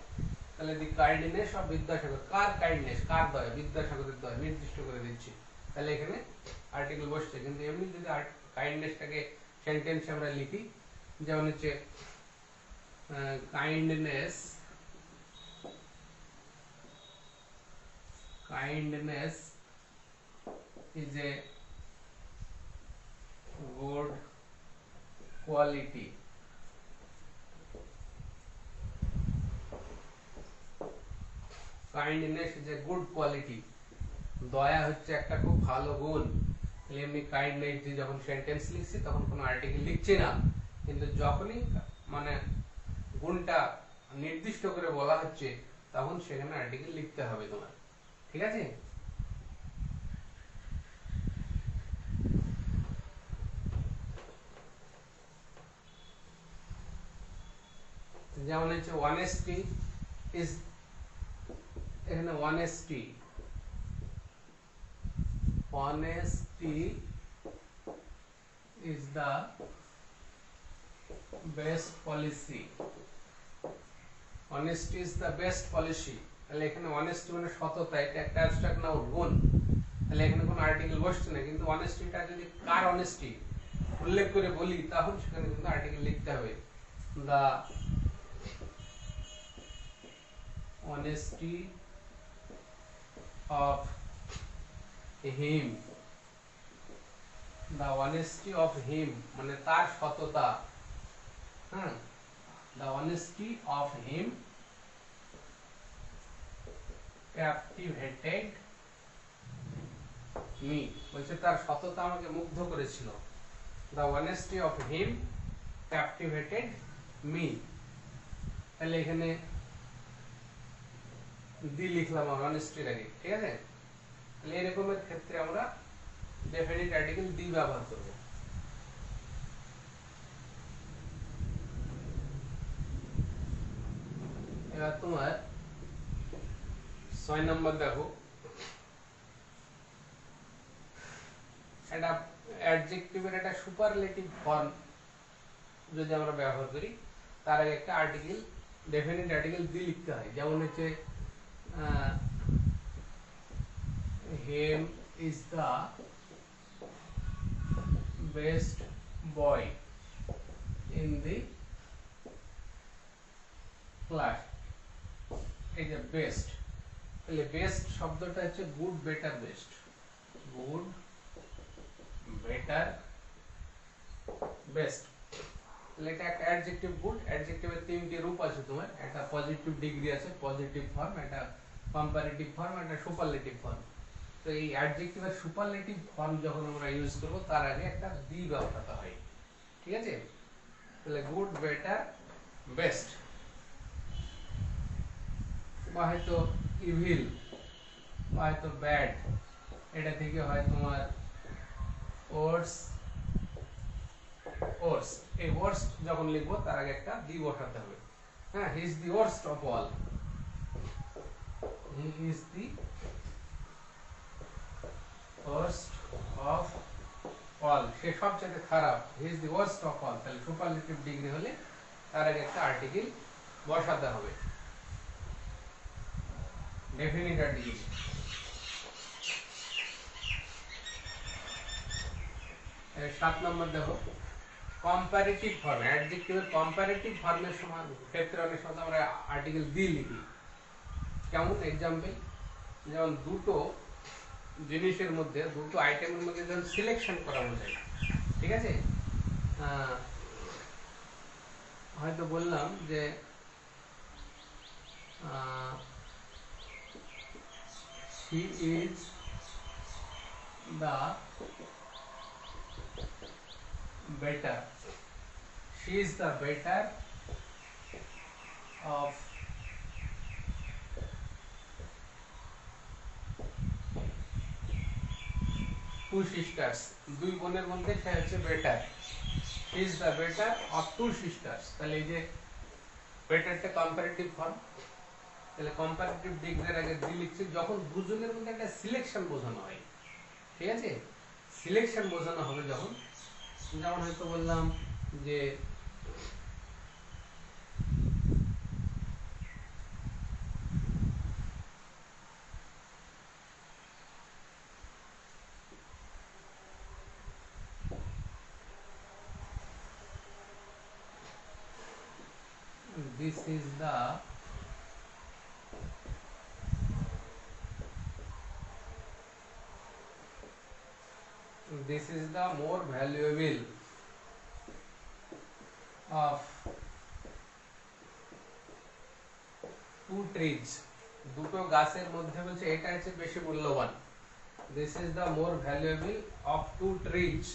তাহলে দি কাইন্ডনেস অফ বিদ্যাসাগর, কার কাইন্ডনেস, কার দয়া, বিদ্যাসাগরের দয়া নির্দিষ্ট করে দিচ্ছি, তাহলে এখানে আর্টিকেল বসছে। কিন্তু এমনি যদি কাইন্ডনেসটাকে সেন্টেন্সে আমরা লিখি, যেমন হচ্ছে kindness is a good quality, kindness is a good quality, দয়া হচ্ছে একটা খুব ভালো গুণ। এমনি কাইন্ডনেস দিয়ে যখন সেন্টেন্স লিখছি তখন কোনো আর্টিকেল লিখছি না, কিন্তু যখনই মানে গুণটা নির্দিষ্ট করে বলা হচ্ছে তখন সেখানে আর্টিকেল লিখতে হবে তোমার, ঠিক আছে। যেমন হচ্ছে অনেস্টি ইজ, এখানে honesty is the best policy, honesty is the best policy, তাহলে এখানে অনেস্টি মানে সততা, এটা একটা অ্যাবস্ট্রাক্ট নাউন গুণ, তাহলে এখানে কোনো আর্টিকেল বসছে না, কিন্তু অনেস্টিটা যদি কার অনেস্টি উল্লেখ করে বলি তখন সেখানে কিন্তু আর্টিকেল লিখতে হবে। the honesty of him, the honesty of him মানে তার সততা, হ্যাঁ, the honesty of him captivated me, বলছে তার সততা আমাকে মুগ্ধ করেছিল, the honesty of him captivated me, তাহলে এখানে দি লিখলাম অনেস্টির আগে, ঠিক আছে। তাহলে এরকমের ক্ষেত্রে আমরা ডেফিনিট আর্টিকেল দি ব্যবহার করব। এবার তোমার 6 নম্বর দেখো, এটা অ্যাডজেক্টিভের একটা সুপারলেটিভ ফর্ম যদি আমরা ব্যবহার করি তার আগে একটা আর্টিকেল ডেফিনিট আর্টিকেল দি লিখতে হয়। যেমন হচ্ছে him is the best boy in the class, এই যে বেস্ট, তাহলে বেস্ট শব্দটা হচ্ছে good better best, good better best, তাহলে এটা একটা অ্যাডজেক্টিভ গুড, অ্যাডজেক্টিভের তিনটি রূপ আছে তোমার, একটা পজিটিভ ডিগ্রি আছে পজিটিভ ফর্ম, একটা কম্পারেটিভ ফর্ম, একটা সুপারলেটিভ ফর্ম। তো এই অ্যাডজেক্টিভের সুপারলেটিভ ফর্ম যখন আমরা ইউজ করব তার আগে একটা দি ব্যবহার হয়, ঠিক আছে। তাহলে গুড বেটার বেস্ট, বা হয়তো ইভিল বা হয়তো ব্যাড, এটা থেকে হয় তোমার ওয়ার্স, ওয়ার্স, এই ওয়ার্স যখন লিখবো তার আগে একটা দি বসাতে হবে, হ্যাঁ, he is the worst of all, he is the worst of all, সে সবচেয়ে খারাপ, he is the worst of all, তাহলে সুপারলেটিভ ডিগ্রি হলে তার আগে একটা আর্টিকেল বসাতে হবে, ডেফিনিট আর্টিকেল। 7 নম্বর দেখো, কম্পারেটিভ ফর্ম, অ্যাডজেক্টিভের কম্পারেটিভ ফর্মের সমান ক্ষেত্রে অনেক সময় আমরা আর্টিকেল দি লিখি। কেমন এক্সাম্পল, যেমন দুটো জিনিসের মধ্যে, দুটো আইটেমের মধ্যে যখন সিলেকশন করা বোঝায়, ঠিক আছে, হয়তো বললাম যে she is the better, she is the better of two sisters, দুই বোনের মধ্যে সে হচ্ছে better, she is the better of two sisters, তাহলে এই যে বেটারটা কম্পারেটিভ ফর্ম, তাহলে কম্পারেটিভ ডিগ্রির আগে দি লিখছি যখন দুজনের মধ্যে একটা সিলেকশন বোঝানো হয়, ঠিক আছে, সিলেকশন বোঝানো হবে যখন, যেমন হয়তো বললাম যে this is the more valuable of two trees, দুটো গাছের মধ্যে বলছে এটা হচ্ছে বেশি মূল্যবান, this is the more valuable of two trees,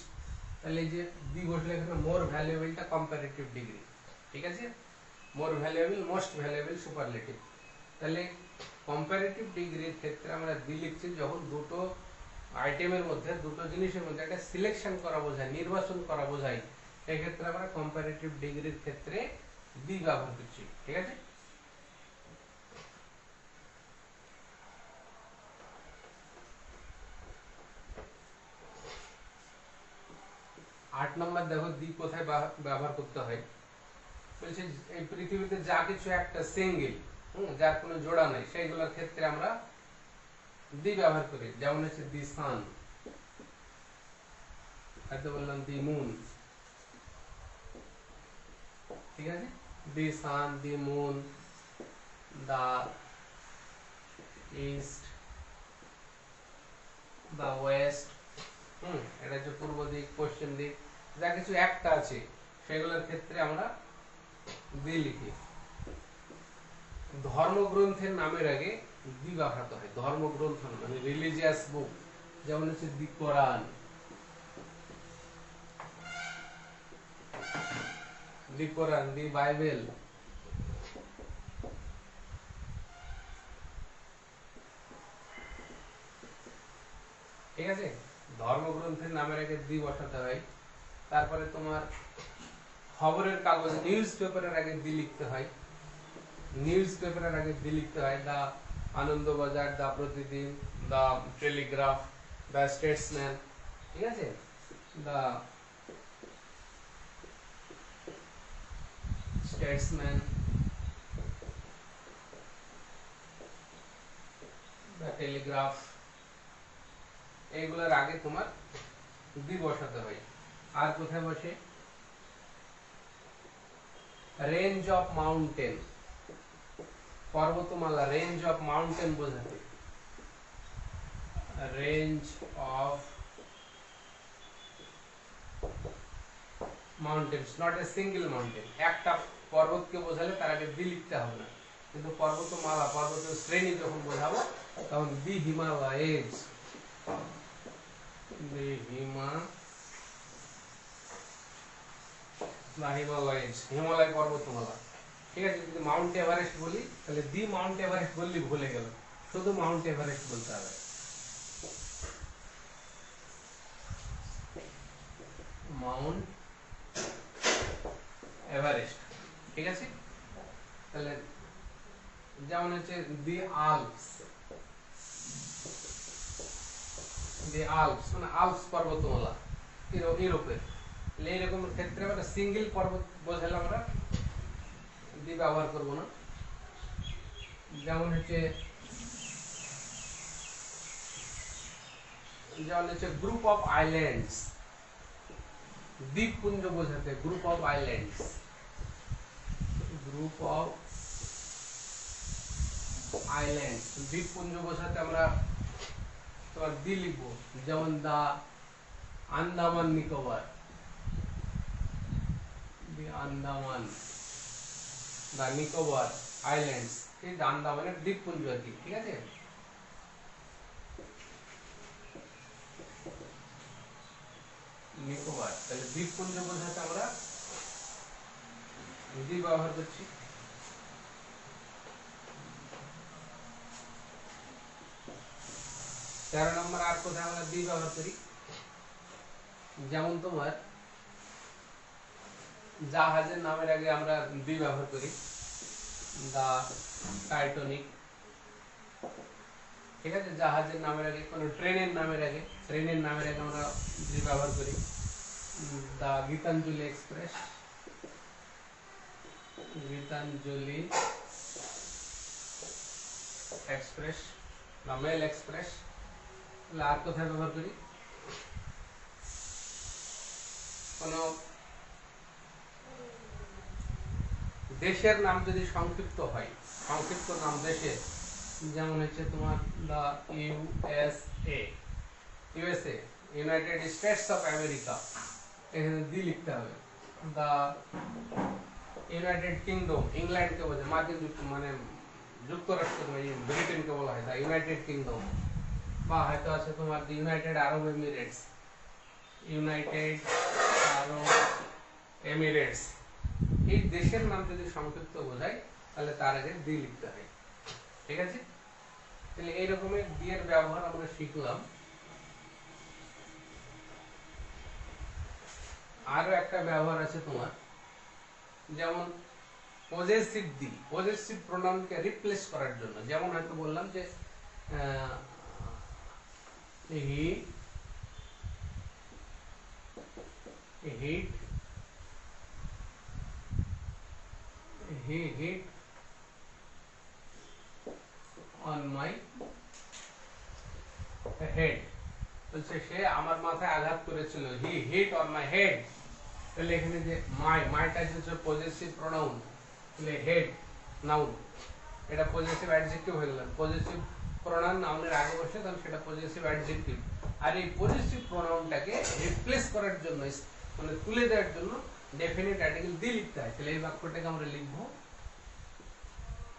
তাহলে এই যে দি বসলে এখানে more valuable টা কম্পারেটিভ ডিগ্রি, ঠিক আছে, more valuable, most valuable superlative, তাহলে কম্পারেটিভ ডিগ্রির ক্ষেত্রে আমরা দি লিখছি যখন দুটো আইটেমের মধ্যে, দুটো জিনিসের মধ্যে একটা সিলেকশন করা বোঝায়, নির্বাচন করা বোঝায়, এই ক্ষেত্রে আমরা কম্পারেটিভ ডিগ্রির ক্ষেত্রে দি ব্যবহার করছি, ঠিক আছে। 8 নম্বর দেখো দি কোথায় ব্যবহার করতে হয়, বলছে এই পৃথিবীতে যা কিছু একটা সিঙ্গেল, যার কোনো জোড়া নাই, সেইগুলোর ক্ষেত্রে আমরা দি ব্যবহার করি, যেমন হচ্ছে দি সান, হয়তো বললাম দি মুন, ঠিক আছে, the sun, the moon, the east, the west, এটা হচ্ছে পূর্ব দিক, পশ্চিম দিক, যা কিছু একটা আছে সেগুলোর ক্ষেত্রে আমরা দি লিখি। ধর্মগ্রন্থের নামের আগে দি ব্যবহৃত হয়, ধর্মগ্রন্থ মানে রিলিজিয়াস বুক, যেমন হচ্ছে দি কোরআন, দি কোরআন, দি বাইবেল, ঠিক আছে, ধর্মগ্রন্থের নামের আগে দি বসাতে হয়। তারপরে তোমার খবরের কাগজ, নিউজ পেপারের আগে দি লিখতে হয়, নিউজ পেপারের আগে দি লিখতে হয়, দা আনন্দবাজার, দা প্রতিদিন, দা টেলিগ্রাফ, দা স্টেটসম্যান, ঠিক আছে, দা স্টেটসম্যান, দা টেলিগ্রাফ, এইগুলোর আগে তোমার দি বসাতে হয়। আর কোথায় বসে, রেঞ্জ অফ মাউন্টেন, পর্বতমালা, রেঞ্জ অফ মাউন্টেন বোঝাতে, range of mountains, not a single mountain, একটা পর্বতকে বোঝালে তার আগে দি লিখতে হবে না, কিন্তু পর্বতমালা, পর্বত শ্রেণী যখন বোঝাবো তখন দি হিমালয়েজ, দি হিমালয়েজ, হিমালয় পর্বতমালা, ঠিক আছে। যদি মাউন্ট এভারেস্ট বলি তাহলে দি মাউন্ট এভারেস্ট বললি ভুলে গেল, শুধু মাউন্ট এভারেস্ট বলতে হবে, মাউন্ট এভারেস্ট, ঠিক আছে। তাহলে যেমন হচ্ছে দি আল্পস, দি আল্পস মানে আল্পস পর্বতমালা, ইউরোপের। এইরকম ক্ষেত্রে আমরা সিঙ্গেল পর্বত বোঝালে আমরা দি ব্যবহার করব না। যেমন হচ্ছে গ্রুপ অফ আইল্যান্ডস, দ্বীপপুঞ্জ বোঝাতে group of islands, group of islands দ্বীপপুঞ্জ বোঝাতে আমরা তোমার দি লিখবো। যেমন দা আন্দামান নিকোবর, দি আন্দামান, দা নিকোবর আইল্যান্ডস, এই আন্দামানের দ্বীপপুঞ্জ আর কি, ঠিক আছে। নিকোবর, তাহলে দ্বীপপুঞ্জ বোঝাতে আমরা দি ব্যবহার করছি। তেরো নম্বর আর কোথায় আমরা দি ব্যবহার করি, যেমন তোমার জাহাজের নামের আগে আমরা দি ব্যবহার করি, দা টাইটানিক, ঠিক আছে। জাহাজের নামের আগে, কোন ট্রেনের নামের আগে আমরা দি ব্যবহার করি, দা গীতাঞ্জলি এক্সপ্রেস, গীতাঞ্জলি এক্সপ্রেস, দা মেল এক্সপ্রেস। আর কোথায় ব্যবহার করি, কোন দেশের নাম যদি সংক্ষিপ্ত হয়, সংক্ষিপ্ত নাম দেশের, যেমন হচ্ছে তোমার the USA, USA United States of America, এখানে দি লিখতে হবে। দা ইউনাইটেড কিংডম, ইংল্যান্ডকে বোঝায়, মার্কিন মানে যুক্তরাষ্ট্র, ব্রিটেনকে বলা হয় দা ইউনাইটেড কিংডম। বা হয়তো আছে তোমার the United Arab Emirates, United Arab Emirates. এই দেশের নাম যদি সংক্ষিপ্ত বোঝায় তাহলে তার আগে দি লিখতে হয়, ঠিক আছে। তাহলে এই রকমের দি এর ব্যবহার আমরা শিখলাম। আরো একটা ব্যবহার আছে তোমার, যেমন পজেসিভ দি, পজেসিভ প্রোনাউনকে রিপ্লেস করার জন্য। যেমন হয়তো বললাম যে হি hit, he hit on my head, বলছে সে আমার মাথায় আঘাত করেছিল, he hit on my head। তাহলে এখানে যে মাইটা হচ্ছে পজেসিভ প্রোনাউন, তাহলে হেড নাউন, এটা পজেসিভ অ্যাডজেক্টিভ হয়ে গেল। পজেসিভ প্রোনাউন নাউনের আগে বসে তখন সেটা পজেসিভ অ্যাডজেক্টিভ। আর এই পজেসিভ প্রোনাউনটাকে রিপ্লেস করার জন্য, মানে তুলে দেওয়ার জন্য ডেফিনিট আর্টিকেল দি লিখতে হয়। তাহলে এই বাক্যটাকে আমরা লিখবো,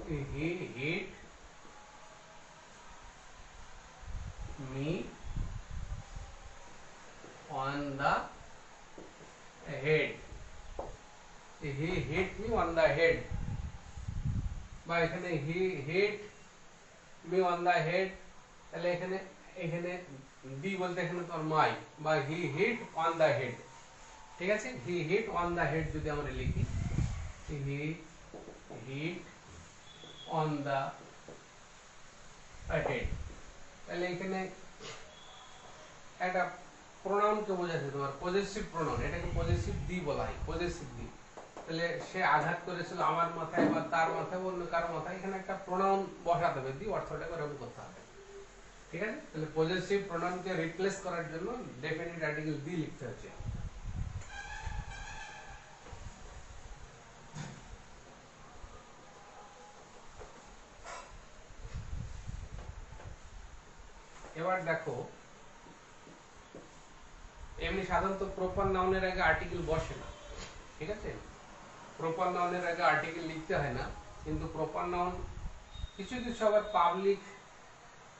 he hit me on the head, he hit me on the head। বা এখানে he hit me on the head, তাহলে এখানে এখানে দি বলতে এখানে তো মাই, বা he hit on the head, ঠিক আছে। he hit on the head যদি আমরা লিখি, he hit on the head, তাহলে এখানে একটা প্রোনাউনকে বোঝাচ্ছে তোমার পজেসিভ প্রোনাউন, এটাকে পজেসিভ দি বলা হয়, পজেসিভ দি। তাহলে সে আঘাত করেছিল আমার মাথায় বা তার মাথায়, অন্য কারো মাথায়, এখানে একটা প্রোনাউন বসাতে হবে, দি অর্থটাকে ওরকম করতে হবে, ঠিক আছে। তাহলে পজেসিভ প্রোনাউনকে রিপ্লেস করার জন্য ডেফিনিট আর্টিকেল দি লিখতে হচ্ছে। এবার দেখো, এমনি সাধারণত প্রপার নাউনের আগে আর্টিকেল বসে না, ঠিক আছে। প্রপার নাউনের আগে আর্টিকেল লিখতে হয় না, কিন্তু প্রপার নাউন কিছু কিছু আবার পাবলিক,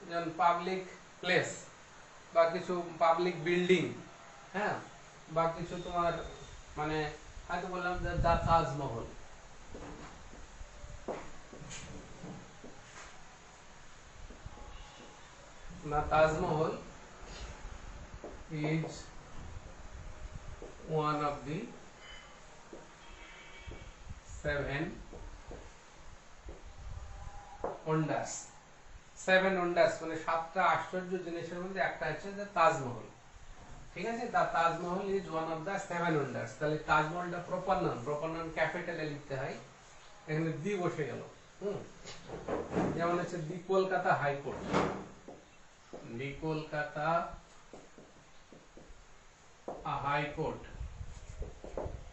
যেমন পাবলিক প্লেস, বা কিছু পাবলিক বিল্ডিং, হ্যাঁ, বা কিছু তোমার মানে হয়তো বললাম যে দা তাজমহল, না Taj Mahal is one of the 7 wonders, 7 wonders মানে 7টা আশ্চর্য জিনিসের মধ্যে একটা হচ্ছে যে তাজমহল। ঠিক আছে। The Taj Mahal is one of the seven wonders, তাহলে তাজমহলটা প্রপার নাম, প্রপার নাম ক্যাপিটালে লিখতে হয়, এখানে দি বসে গেল। যেমন হচ্ছে দি কলকাতা হাইকোর্ট, দি কলকাতা হাইকোর্ট,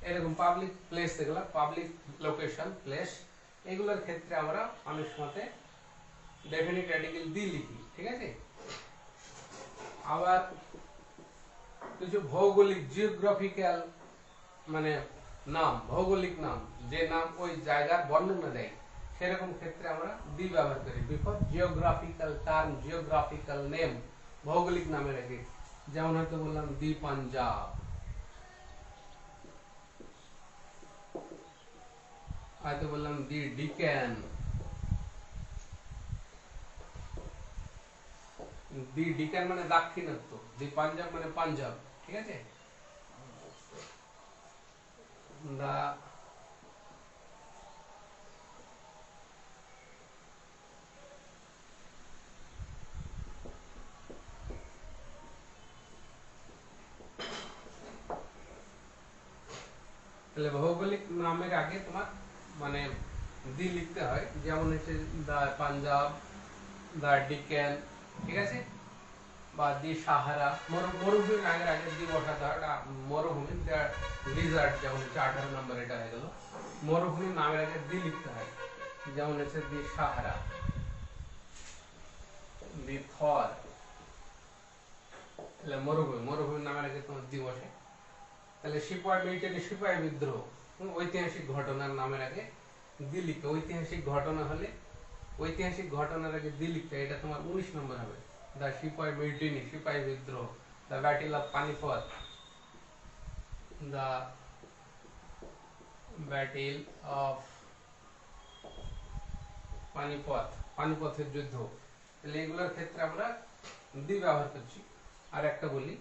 এরকম পাবলিক প্লেস, এগুলো পাবলিক লোকেশন প্লেস, এগুলোর ক্ষেত্রে আমরা অনেক সময় ডেফিনিট আর্টিকেল দি লিখি, ঠিক আছে। আবার কিছু ভৌগোলিক জিওগ্রাফিক্যাল মানে নাম, ভৌগোলিক নাম, যে নাম ওই জায়গার বর্ণনা দেয়, সেরকম ক্ষেত্রে আমরা দি ব্যবহার করি before geographical term, geographical name, ভৌগোলিক নামের আগে। যেমন হয়তো বললাম দি পাঞ্জাব, হয়তো বললাম দি ডিক্যান, দি ডিক্যান মানে দাক্ষিণাত্য, দি পাঞ্জাব মানে পাঞ্জাব, ঠিক আছে। দা তাহলে ভৌগোলিক নামের আগে তোমার মানে দি লিখতে হয়, যেমন হচ্ছে দা পাঞ্জাব, দা ডিক্যান, ঠিক আছে, বা দি সাহারা। মরুভূমি নামের আগে দি বসাতে হয়, মরুভূমি ডিজার্ট, যেমন হচ্ছে 18 নম্বর, এটা হয়ে গেল। মরুভূমি নামের আগে দি লিখতে হয়, যেমন হচ্ছে দি সাহারা, দি থর, তাহলে মরুভূমি, মরুভূমির নামের আগে তোমার দি বসে। তাহলে সিপাহি মিলিটারি, সিপাহি বিদ্রোহ, ঐতিহাসিক ঘটনার নামের আগে দি লিখতে, ঐতিহাসিক ঘটনা হলে ঐতিহাসিক ঘটনার আগে দি লিখতে, এটা তোমার 19 নম্বর হবে। দা সিপাহি মিলিটারি, সিপাহি বিদ্রোহ, the battle of Panipat, the battle of Panipat, পানিপথের যুদ্ধ, তাহলে এগুলোর ক্ষেত্রে আমরা দি ব্যবহার করছি। আর একটা বলি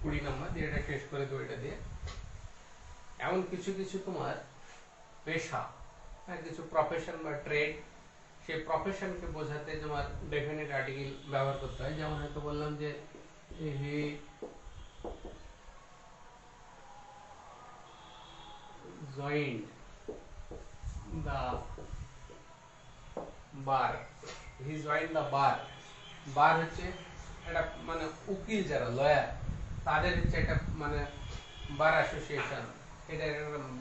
20 নম্বর দিয়ে, এটা শেষ করে দেবো এটা দিয়ে। এমন কিছু কিছু তোমার পেশা, কিছু প্রফেশন বা ট্রেড, সেই প্রফেশনকে বোঝাতে তোমার ডেফিনিট আর্টিকেল ব্যবহার করতে হয়। যেমন হয়তো বললাম যে হি জয়েন্ড দা বার, হি জয়েন্ড দা বার, বার হচ্ছে এটা মানে উকিল যারা লয়ার, তাদের হচ্ছে একটা মানে বার অ্যাসোসিয়েশন, এটা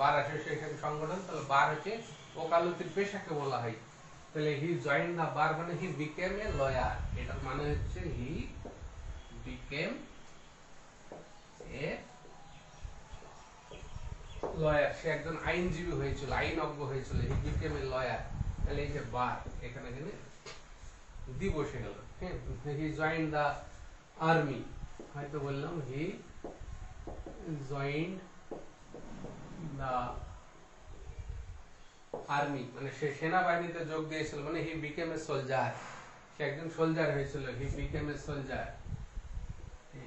বার অ্যাসোসিয়েশন সংগঠন। তাহলে বার হচ্ছে ওকালতির পেশাকে বলা হয়। তাহলে হি জয়েন্ড দা বার মানে হি বিকেম এ লয়ার, এটার মানে হচ্ছে হি বিকেম এ লয়ার, সে একজন আইনজীবী হয়েছিল, আইনজ্ঞ হয়েছিল, হি বিকেম এ লয়ার। তাহলে এই যে বার, এখানে এখানে দি বসে গেল। হ্যাঁ, হি জয়েন্ড দা আর্মি, হয়তো বললাম হি জয়েন্ড দা আর্মি, মানে সে সেনাবাহিনীতে যোগ দিয়েছিল, মানে হি বিকেম এ সোলজার, সে একজন সোলজার হয়েছিল, he became a soldier,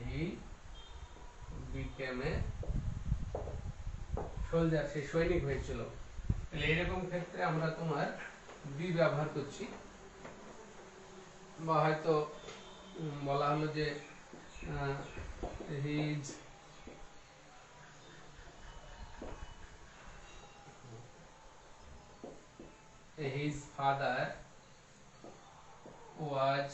he became a soldier, সে সৈনিক হয়েছিল। তাহলে এরকম ক্ষেত্রে আমরা তোমার বি ব্যবহার করছি। বা হয়তো বলা হলো যে his his father was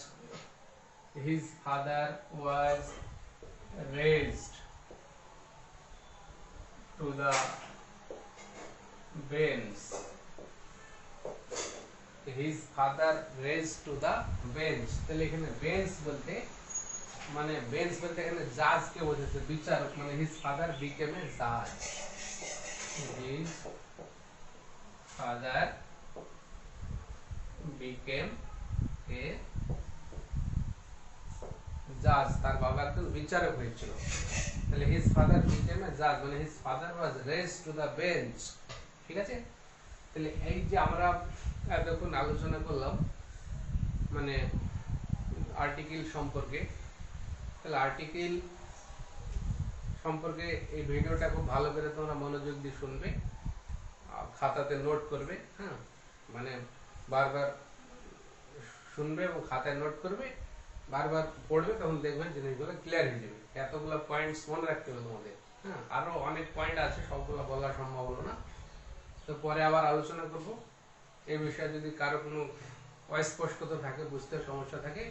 raised to the bench, his father raised to the bench। তাহলে এখানে বেঞ্চ বলতে মানে বেঞ্চ বলতে এখানে জাজ কে বোঝাচ্ছে, বিচারক, মানে his father became a judge, his father became a judge, তার বাবা একজন বিচারক হয়েছিল। তাহলে his father became a judge মানে his father was raised to the bench, ঠিক আছে। তাহলে এই যে আমরা এতক্ষণ আলোচনা করলাম মানে আর্টিকেল সম্পর্কে, তাহলে আর্টিকেল সম্পর্কে এই ভিডিওটা খুব ভালো করে তোমরা মনোযোগ দিয়ে শুনবে, খাতাতে নোট করবে। হ্যাঁ, মানে বারবার শুনবে এবং খাতায় নোট করবে, বারবার পড়বে তখন দেখবেন জিনিসগুলো ক্লিয়ার হয়ে যাবে। এতগুলো পয়েন্টস মনে রাখতে হবে তোমাদের। হ্যাঁ, আরো অনেক পয়েন্ট আছে, সবগুলো বলা সম্ভব হলো না, তো পরে আবার আলোচনা করব এই বিষয়ে। যদি কারো কোনো অস্পষ্টতা থাকে, বুঝতে সমস্যা থাকে,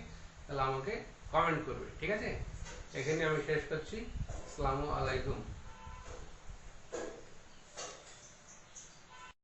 তাহলে আমাকে কমেন্ট করবে, ঠিক আছে? এখানে আমি শেষ করছি। আসসালামু আলাইকুম।